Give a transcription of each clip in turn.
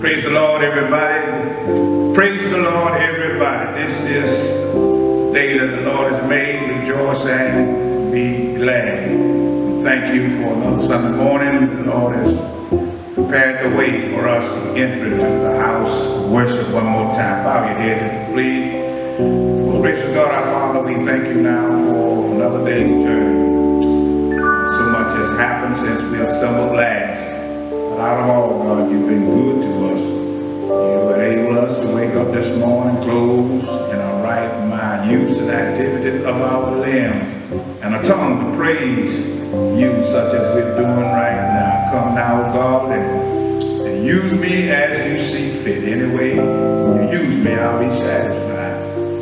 Praise the Lord, everybody. Praise the Lord, everybody. This is the day that the Lord has made. Rejoice and be glad. We thank you for another Sunday morning. The Lord has prepared the way for us to enter into the house of worship one more time. Bow your head, if you please. Most gracious God, our Father, we thank you now for another day's journey. So much has happened since we assembled last. But out of all, God, you've been good to us. You enabled us to wake up this morning, clothes in our right mind, use and activity of our limbs, and a tongue to praise you such as we're doing right now. Come now, God, and use me as you see fit. Anyway, you use me, I'll be satisfied.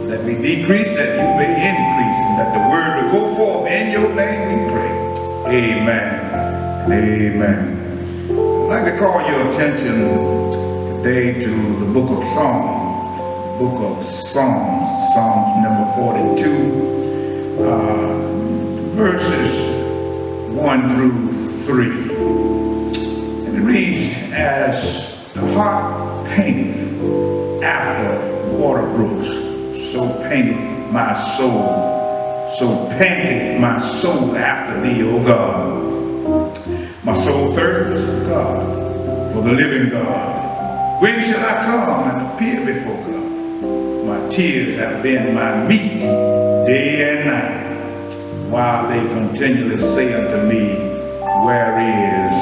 Let me decrease that you may increase, and that the word will go forth in your name we pray. Amen. Amen. I'd like to call your attention today to the book of Psalms. Book of Psalms, Psalms number 42, verses 1 through 3. And it reads, as the heart painteth after water brooks, so painteth my soul. So panteth my soul after thee, O God. My soul thirsts for God, for the living God. When shall I come and appear before God? My tears have been my meat day and night, while they continually say unto me, where is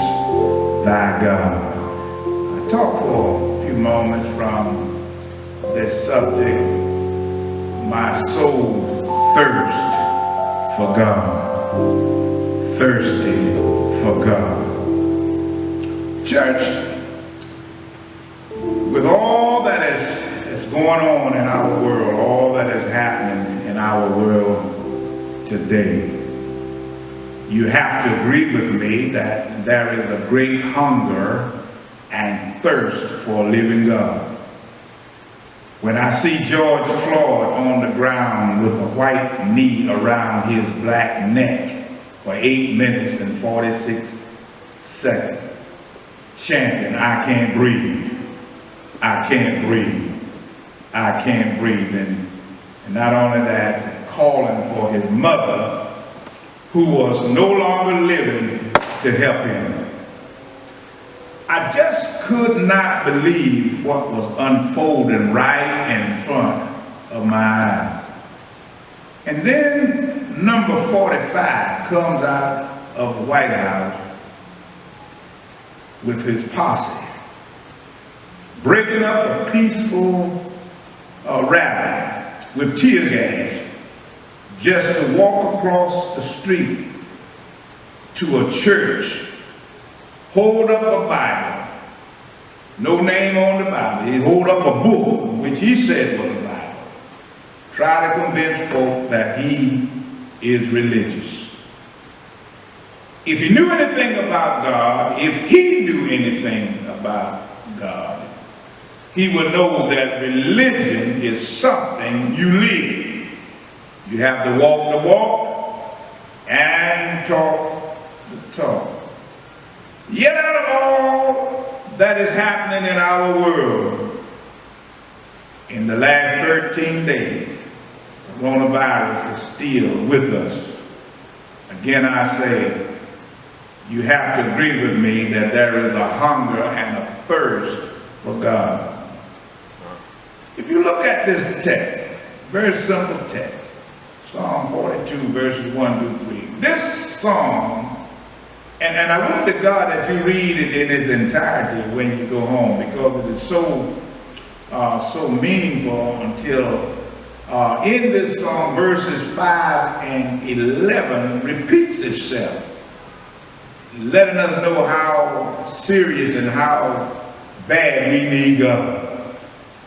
thy God? I talk for a few moments from this subject, my soul thirsts for God. Thirsty for God. Church, with all that is going on in our world, all that is happening in our world today, you have to agree with me that there is a great hunger and thirst for a living God. When I see George Floyd on the ground with a white knee around his black neck for 8 minutes and 46 seconds, chanting, I can't breathe, I can't breathe, I can't breathe. And not only that, calling for his mother, who was no longer living, to help him. I just could not believe what was unfolding right in front of my eyes. And then number 45 comes out of the White House with his posse, breaking up a peaceful rally with tear gas just to walk across the street to a church, hold up a Bible, no name on the Bible. He hold up a book, which he said was a Bible, try to convince folk that he is religious. If he knew anything about God, if he knew anything about God, he would know that religion is something you live. You have to walk the walk and talk the talk. Yet out of all that is happening in our world, in the last 13 days, coronavirus is still with us. Again, I say, you have to agree with me that there is a hunger and a thirst for God. If you look at this text, very simple text, Psalm 42, verses 1 through 3. This psalm, and I want to God that you read it in its entirety when you go home, because it is so meaningful until in this psalm, verses 5 and 11 repeats itself, letting us know how serious and how bad we need God.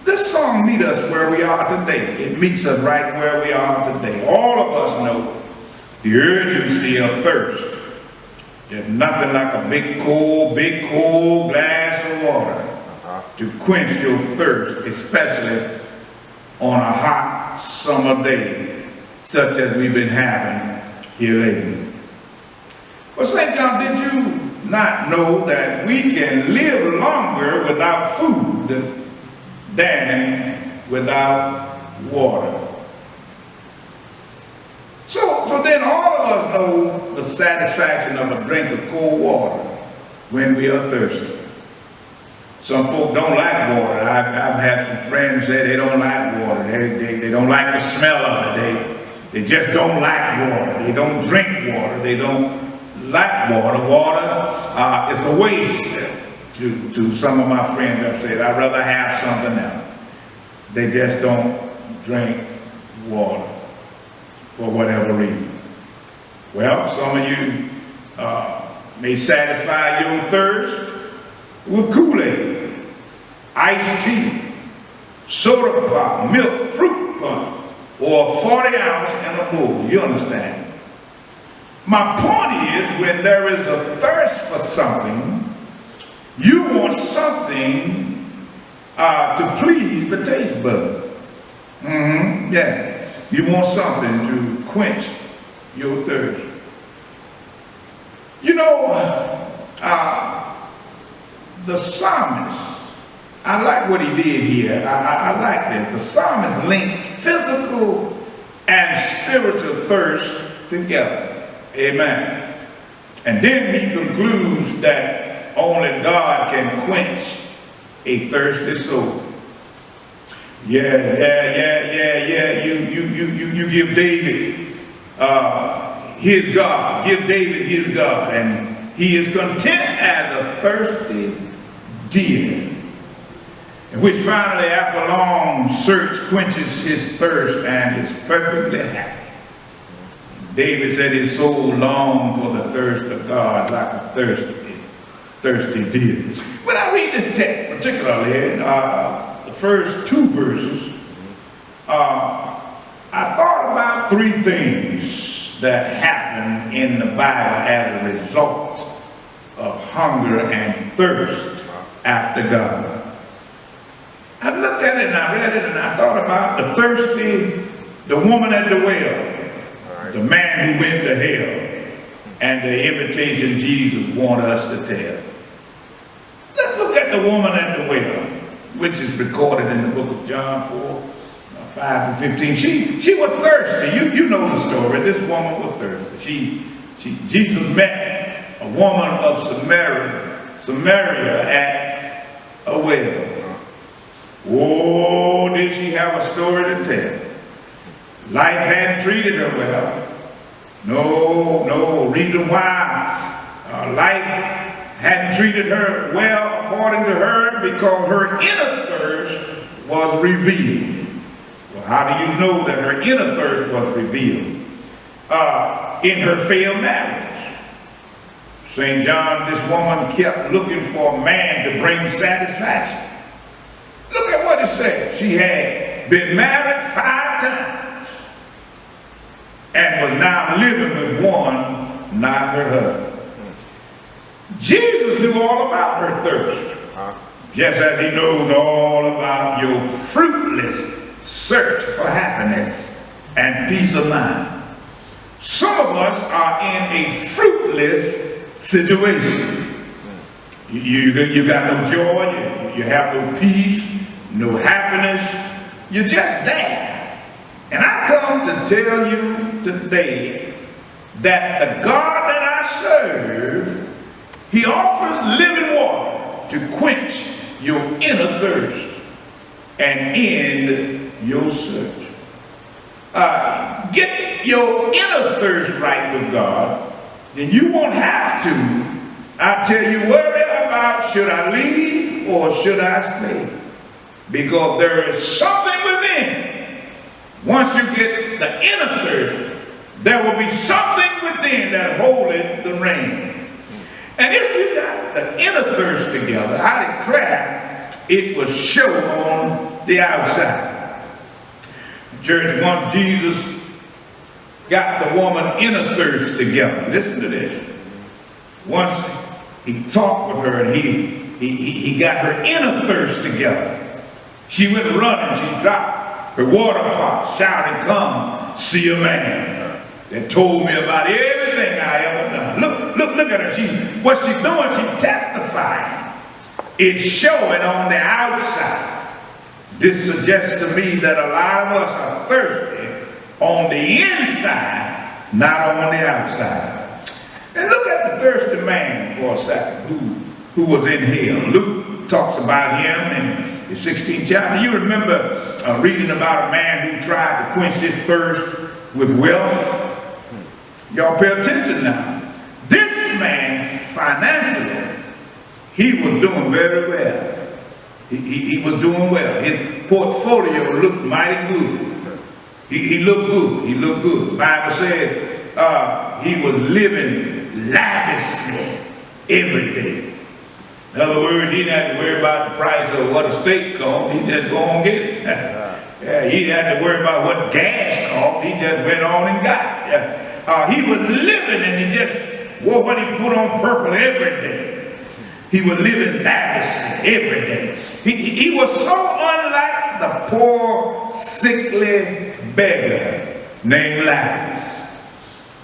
This song meets us where we are today. It meets us right where we are today. All of us know the urgency of thirst. There's nothing like a big cold glass of water to quench your thirst, especially on a hot summer day, such as we've been having here lately. Well, St. John, did you not know that we can live longer without food than without water? So then all of us know the satisfaction of a drink of cold water when we are thirsty. Some folk don't like water. I've had some friends say they don't like water. They don't like the smell of it. They just don't like water. They don't drink water. They don't like water. Water is a waste to some of my friends have said. I'd rather have something else. They just don't drink water for whatever reason. Well, some of you may satisfy your thirst with Kool-Aid, iced tea, soda pop, milk, fruit punch, or a 40 ounce in a bowl. You understand? My point is, when there is a thirst for something, you want something to please the taste bud. Yeah. You want something to quench your thirst. You know, the psalmist, I like what he did here. I like this. The psalmist links physical and spiritual thirst together. Amen. And then he concludes that only God can quench a thirsty soul. Yeah. You give David his God. Give David his God. And he is content as a thirsty deer, which finally, after a long search, quenches his thirst and is perfectly happy. David said his soul longed for the thirst of God like a thirsty deer. When I read this text, particularly the first two verses, I thought about three things that happen in the Bible as a result of hunger and thirst after God. I looked at it and I read it and I thought about the woman at the well, the man who went to hell, and the invitation Jesus wanted us to tell. Let's look at the woman at the well, which is recorded in the book of John 4, 5 to 15. She was thirsty. You know the story. This woman was thirsty. Jesus met a woman of Samaria at a well. Oh, did she have a story to tell? Life hadn't treated her well. No reason why life hadn't treated her well according to her, because her inner thirst was revealed. Well, how do you know that her inner thirst was revealed? In her failed marriages. St. John, this woman kept looking for a man to bring satisfaction. Look at what it says. She had been married 5 times and was now living with one, not her husband. Jesus knew all about her thirst, just as he knows all about your fruitless search for happiness and peace of mind. Some of us are in a fruitless situation. You got no joy, you have no peace, no happiness. You're just there. And I come to tell you today that the God that I serve, he offers living water to quench your inner thirst and end your search. Get your inner thirst right with God, then you won't have to, I tell you, worry about should I leave or should I stay. Because there is something within. Once you get the inner thirst, there will be something within that holdeth the rein. And if you got the inner thirst together, I declare it will show on the outside. Church, once Jesus got the woman inner thirst together, listen to this. Once he talked with her and he got her inner thirst together, she went running, she dropped her water pot, shouting, "Come, see a man." that told me about everything I ever done. Look at her. What she's doing, she's testifying. It's showing on the outside. This suggests to me that a lot of us are thirsty on the inside, not on the outside. And look at the thirsty man for a second who was in hell. Luke talks about him in the 16th chapter. You remember reading about a man who tried to quench his thirst with wealth. Y'all pay attention now. This man, financially, he was doing very well. He was doing well. His portfolio looked mighty good. He looked good. He looked good. The Bible said he was living lavishly every day. In other words, he didn't have to worry about the price of what a steak cost. He just go on and get it. Yeah, he didn't have to worry about what gas cost. He just went on and got it. He was living, and he just wore what he put on purple every day. He was living lavishly every day. He was so unlike the poor, sickly beggar named Lazarus,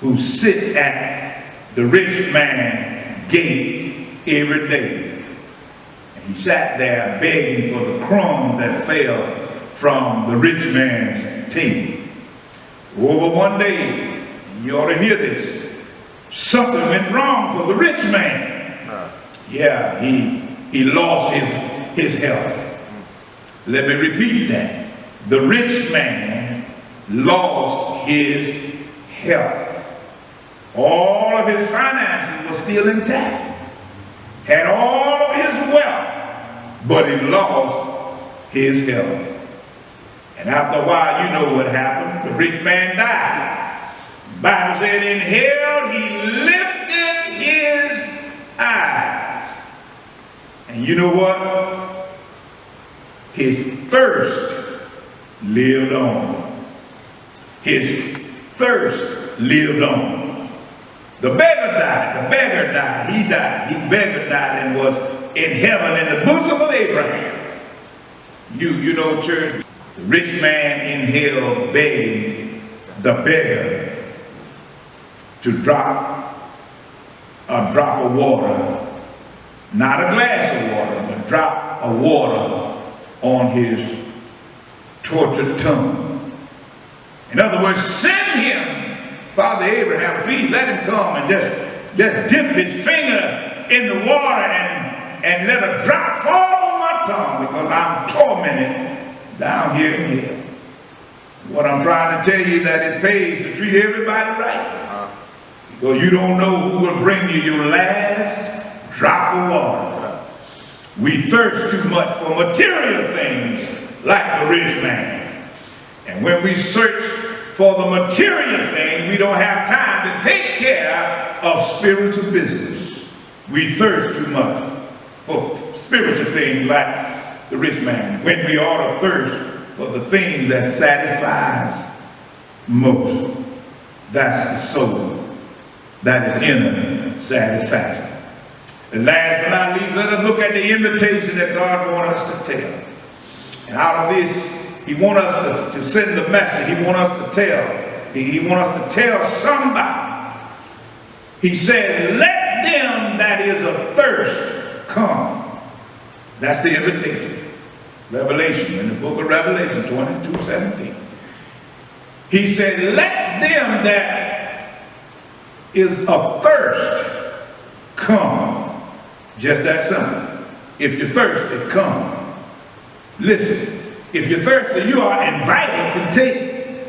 who sit at the rich man's gate every day. And he sat there begging for the crumbs that fell from the rich man's table. Well, one day, you ought to hear this, something went wrong for the rich man. Yeah, he lost his health. Let me repeat that. The rich man lost his health. All of his finances were still intact. Had all of his wealth, but he lost his health. And after a while, you know what happened. The rich man died. The Bible said in hell he lifted his eyes. And you know what? His thirst lived on. His thirst lived on. The beggar died. The beggar died. He died. The beggar died and was in heaven in the bosom of Abraham. You know, church, the rich man in hell begged the beggar to drop a drop of water. Not a glass of water, but drop of water on his tortured tongue. In other words, send him, Father Abraham, please let him come and just dip his finger in the water and let a drop fall on my tongue, because I'm tormented down here in hell. What I'm trying to tell you is that it pays to treat everybody right, because you don't know who will bring you your last drop of water. We thirst too much for material things like the rich man. And when we search for the material thing, we don't have time to take care of spiritual business. We thirst too much for spiritual things like the rich man, when we ought to thirst for the thing that satisfies most. That's the soul. That is inner satisfaction. And last but not least, let us look at the invitation that God wants us to tell. And out of this, he wants us to send the message. He wants us to tell. He wants us to tell somebody. He said, let them that is athirst come. That's the invitation. Revelation, in the book of Revelation 22:17. He said, let them that is athirst come. Just that simple. If you're thirsty, come. Listen, if you're thirsty, you are invited to take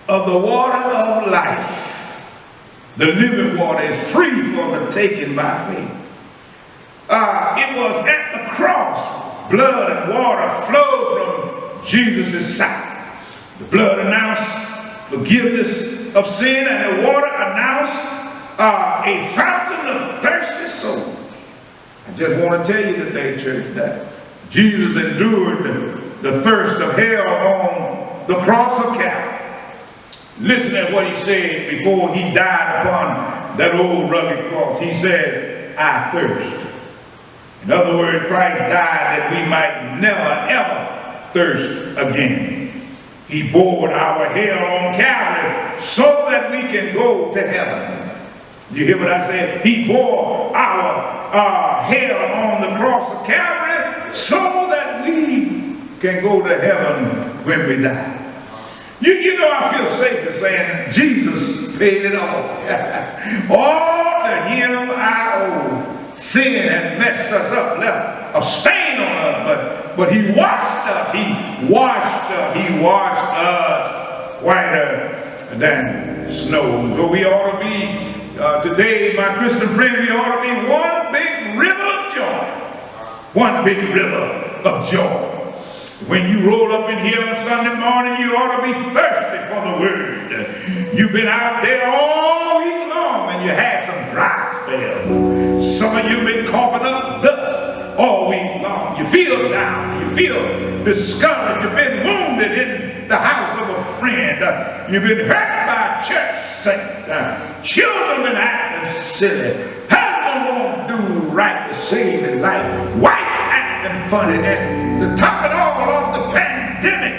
of the water of life. The living water is free for the taking by faith. It was at the cross, blood and water flowed from Jesus' side. The blood announced forgiveness of sin, and the water announced a fountain of thirsty souls. I just want to tell you today, church, that Jesus endured the thirst of hell on the cross of Calvary. Listen to what he said before he died upon that old rugged cross. He said, I thirst. In other words, Christ died that we might never, ever thirst again. He bore our hell on Calvary so that we can go to heaven. You hear what I said? He bore our hell on the cross of Calvary so that we can go to heaven when we die. You know, I feel safe in saying Jesus paid it all. All to him I owe. Sin had messed us up, left a stain on us, but he washed us. He washed us whiter than snow. So we ought to be, today, my Christian friend, we ought to be one big river of joy. One big river of joy. When you roll up in here on Sunday morning, you ought to be thirsty for the word. You've been out there all week long and you had some dry spells. Some of you have been coughing up dust all week long. You feel down. You feel discouraged. You've been wounded in the house of a friend. You've been hurt by church saints. Children been acting silly. Husband won't do right to save his life. Wife acting funny. And to top it all off, the pandemic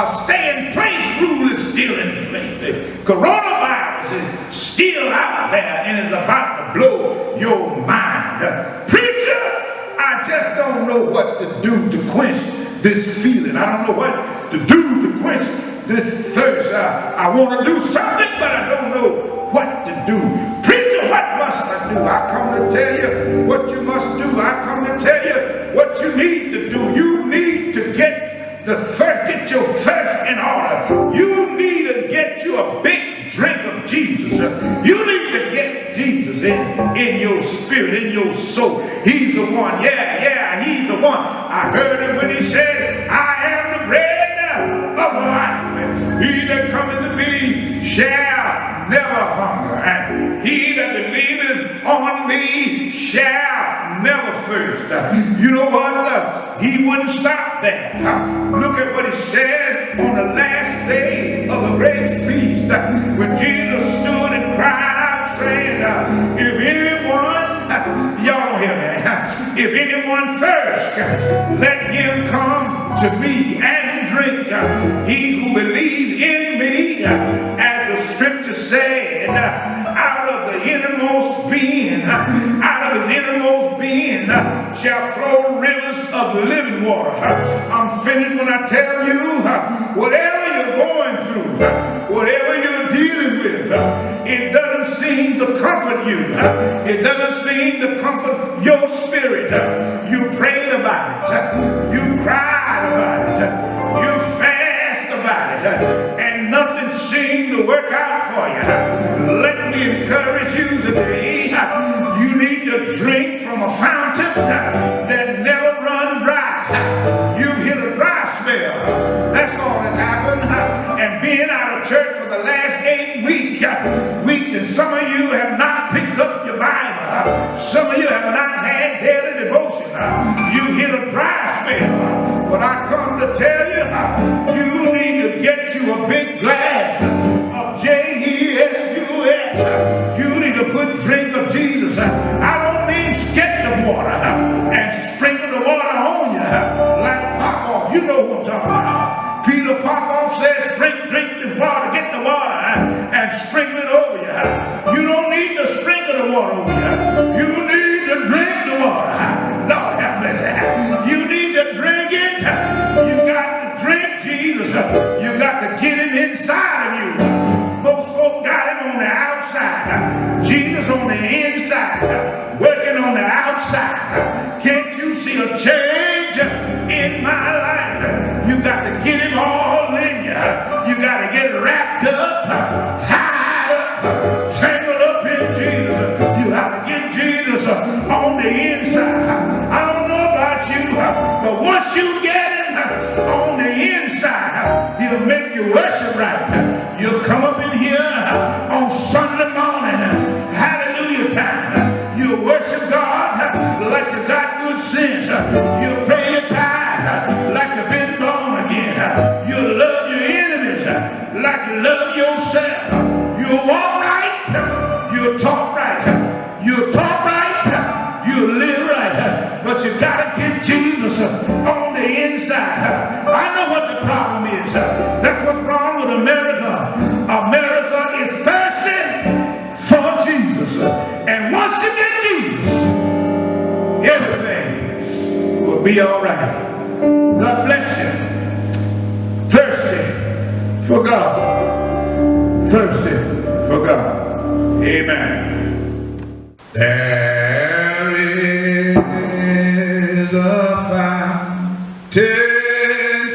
stay in place rule is still in place. The coronavirus is still out there and is about to blow your mind. Preacher, I just don't know what to do to quench this feeling. I don't know what to do to quench this thirst. I want to do something, but I don't know what to do. Preacher, what must I do? I come to tell you what you must do. I come to tell you what you need to do. You need to get your thirst in order. You need to get you a big drink of Jesus. You need to get Jesus in your spirit, in your soul. He's the one. Yeah, he's the one. I heard him when he said, I am the bread of life. He that cometh to me shall never hunger, and he that believeth on me shall never thirst. You know what? He wouldn't stop there. Look at what he said on the last day of the great feast, when Jesus stood and cried out saying, if anyone, y'all don't hear me, if anyone thirst, let him come to me and drink. He who believes in me, as the scripture said, out of the innermost being, shall flow rivers of living water. I'm finished when I tell you, whatever you're going through, whatever you're dealing with, it doesn't seem to comfort you. It doesn't seem to comfort your spirit. You prayed about it. You cried about it. You fast about it. And nothing seemed to work out for you. Let me encourage you today. You need to drink from a fountain that never runs dry. You've hit a dry spell. That's all that happened. And being out of church for the last 8 weeks, and some of you have not picked up your Bible. Some of you have not had daily devotion. You hit a dry spell. But I come to tell you, you need to get you a big glass of Jesus. You need to put drink of Jesus. I don't mean get the water and sprinkle the water on you like Popoff. You know what I'm talking about. Peter Popoff says, drink the water, get the water and sprinkle it over you. You don't need to sprinkle the water over you. You need to drink the water. Lord have mercy. You need to drink it. You got to drink Jesus. You got to get him inside of you. Most folk got him on the outside. Jesus on the inside. Working on the outside. Can't you see a change in my life? You got to get him all in you. You got to get wrapped up, tied up, tangled up in Jesus. You have to get Jesus on the inside. I don't know about you, but once you get him on the inside, he'll make you worship right. You'll come up in here on Sunday morning, hallelujah time. You'll worship God like you got good sense. You'll pray your tithe like you've been born again. You'll love your enemies like you love yourself. You'll walk right. You'll talk right. You'll talk right. You'll live right. But you got to get Jesus on the inside. I know what the problem is. That's what be all right. God bless you. Thirsty for God. Thirsty for God. Amen. There is a fountain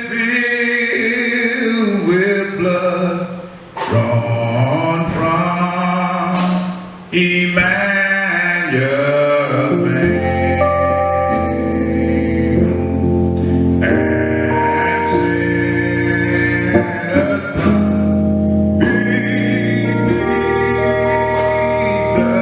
filled with blood drawn from Emmanuel's vein, and sinners beneath the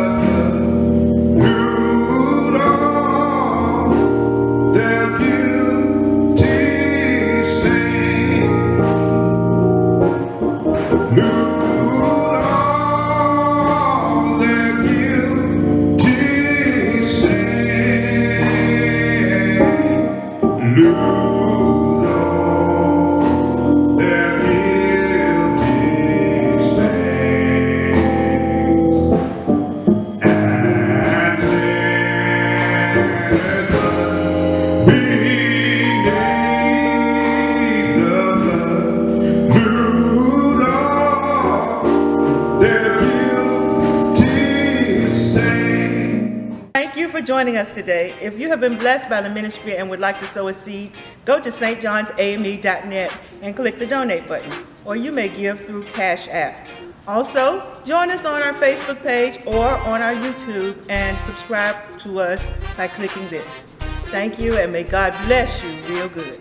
flood knew all their guilty stain. Thank you for joining us today. If you have been blessed by the ministry and would like to sow a seed, go to stjohnsame.net and click the donate button, or you may give through Cash App. Also, join us on our Facebook page or on our YouTube and subscribe to us by clicking this. Thank you, and may God bless you real good.